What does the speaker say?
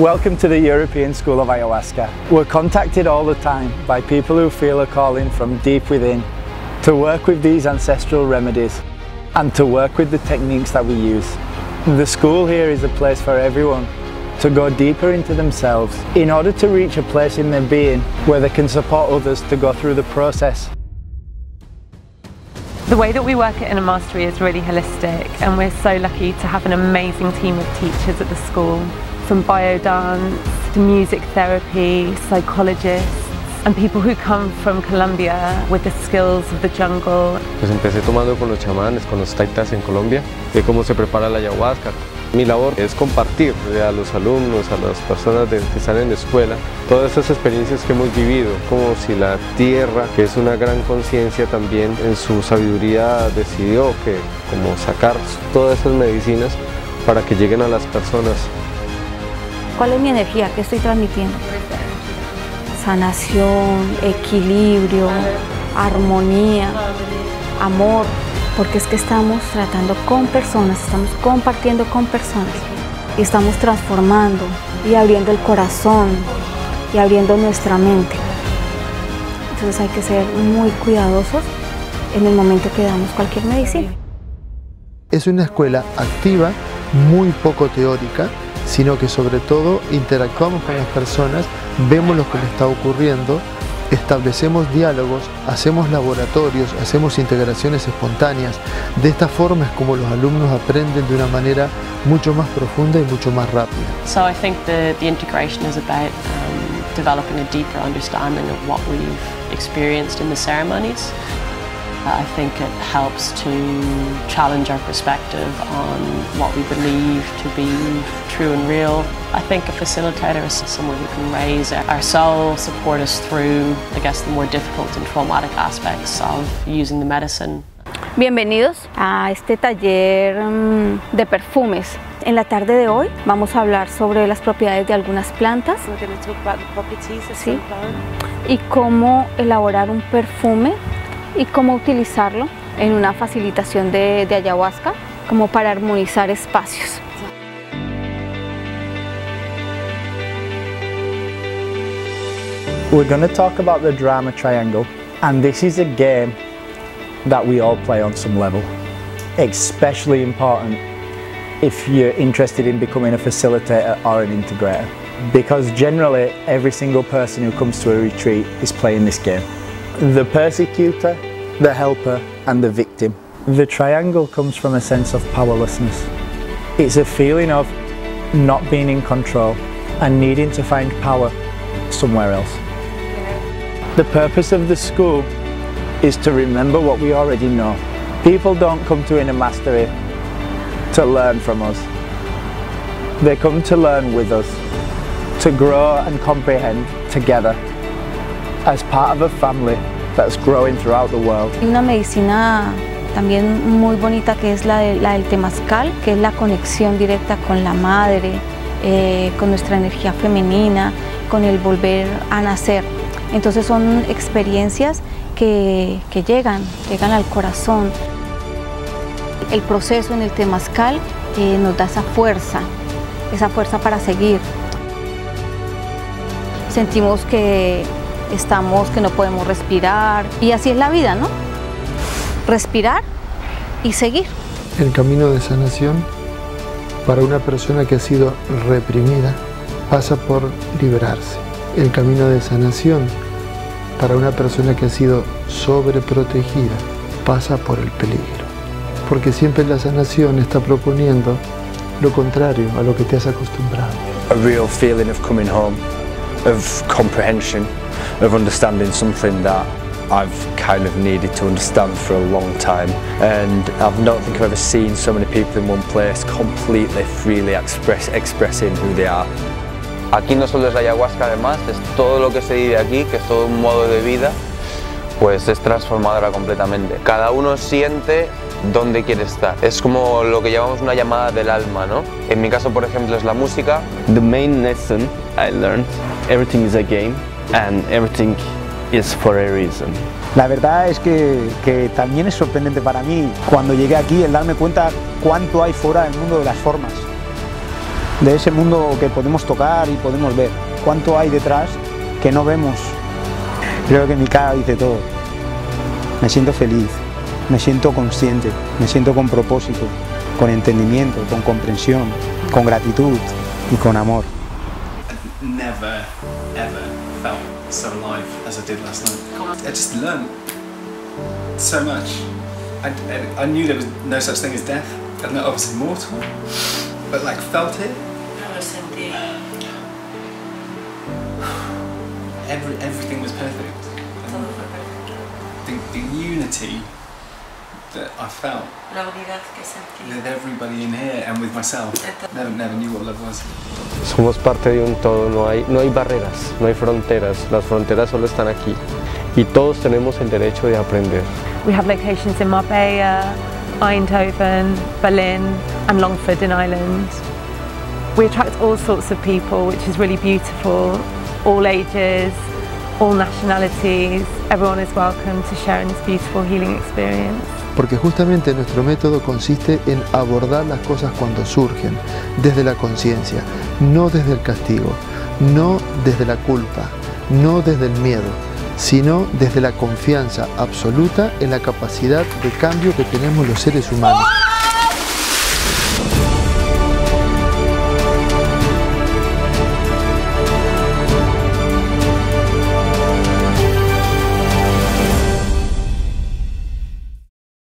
Welcome to the European School of Ayahuasca. We're contacted all the time by people who feel a calling from deep within to work with these ancestral remedies and to work with the techniques that we use. The school here is a place for everyone to go deeper into themselves in order to reach a place in their being where they can support others to go through the process. The way that we work at Inner Mastery is really holistic, and we're so lucky to have an amazing team of teachers at the school, from biodance to music therapy, psychologists, and people who come from Colombia with the skills of the jungle. Pues empecé tomando con los chamanes, con los taitas en Colombia, de cómo se prepara la ayahuasca. Mi labor es compartir a los alumnos, a las personas que están en la escuela, todas esas experiencias que hemos vivido, como si la tierra, que es una gran conciencia también, en su sabiduría decidió que como sacar todas esas medicinas para que lleguen a las personas. ¿Cuál es mi energía? ¿Qué estoy transmitiendo? Sanación, equilibrio, armonía, amor, porque es que estamos tratando con personas, estamos compartiendo con personas y estamos transformando y abriendo el corazón y abriendo nuestra mente. Entonces hay que ser muy cuidadosos en el momento que damos cualquier medicina. Es una escuela activa, muy poco teórica, sino que sobre todo interactuamos con las personas, vemos lo que les está ocurriendo, establecemos diálogos, hacemos laboratorios, hacemos integraciones espontáneas. De esta forma es como los alumnos aprenden de una manera mucho más profunda y mucho más rápida. So I think the integration is about developing a deeper understanding of what we've experienced in the ceremonies. I think it helps to challenge our perspective on what we believe to be true and real. I think a facilitator is someone who can raise our soul, support us through, I guess, the more difficult and traumatic aspects of using the medicine. Bienvenidos a este taller de perfumes. En la tarde de hoy vamos a hablar sobre las propiedades de algunas plantas, ¿sí? Y cómo elaborar un perfume y cómo utilizarlo en una facilitación de ayahuasca como para armonizar espacios. We're going to talk about the drama triangle, and this is a game that we all play on some level. Especially important if you're interested in becoming a facilitator or an integrator, because generally every single person who comes to a retreat is playing this game. The persecutor, the helper and the victim. The triangle comes from a sense of powerlessness. It's a feeling of not being in control and needing to find power somewhere else. The purpose of the school is to remember what we already know. People don't come to Inner Mastery to learn from us. They come to learn with us, to grow and comprehend together as part of a family that's growing throughout the world. Hay una medicina también muy bonita que es la del temazcal, que es la conexión directa con la madre, con nuestra energía femenina, con el volver a nacer. Entonces son experiencias que llegan al corazón. El proceso en el temazcal nos da esa fuerza para seguir. Sentimos que no podemos respirar, y así es la vida, ¿no? Respirar y seguir. El camino de sanación para una persona que ha sido reprimida pasa por liberarse. El camino de sanación para una persona que ha sido sobreprotegida pasa por el peligro. Porque siempre la sanación está proponiendo lo contrario a lo que te has acostumbrado. A real feeling of coming home, of comprehension, of understanding something that I've kind of needed to understand for a long time, and I don't think I've ever seen so many people in one place completely freely expressing who they are. Aquí no solo es la ayahuasca, además, es todo lo que se vive aquí, que es todo un modo de vida, pues es transformadora completamente. Cada uno siente dónde quiere estar. Es como lo que llamamos una llamada del alma, ¿no? En mi caso, por ejemplo, es la música. The main lesson I learned, everything is a game and everything is for a reason. La verdad es que también es sorprendente para mí cuando llegué aquí el darme cuenta cuánto hay fuera del mundo de las formas. de ese mundo que podemos tocar y podemos ver. ¿Cuánto hay detrás que no vemos? Creo que mi cara dice todo. Me siento feliz, me siento consciente, me siento con propósito, con entendimiento, con comprensión, con gratitud y con amor. Never, ever felt so alive as I did last night. I just learned so much. I knew there was no such thing as death. I'm not obviously mortal, but like felt it. Everything was perfect. The unity that I felt with everybody in here and with myself. Never knew what love was. Somos parte de un todo, no hay barreras, no hay fronteras, las fronteras solo están aquí y todos tenemos el derecho de aprender. We have locations in Marbella, Eindhoven, Berlin and Longford in Ireland. We attract all sorts of people, which is really beautiful, all ages, all nationalities. Everyone is welcome to share in this beautiful healing experience. Porque justamente nuestro método consiste en abordar las cosas cuando surgen, desde la conciencia, no desde el castigo, no desde la culpa, no desde el miedo, sino desde la confianza absoluta en la capacidad de cambio que tenemos los seres humanos.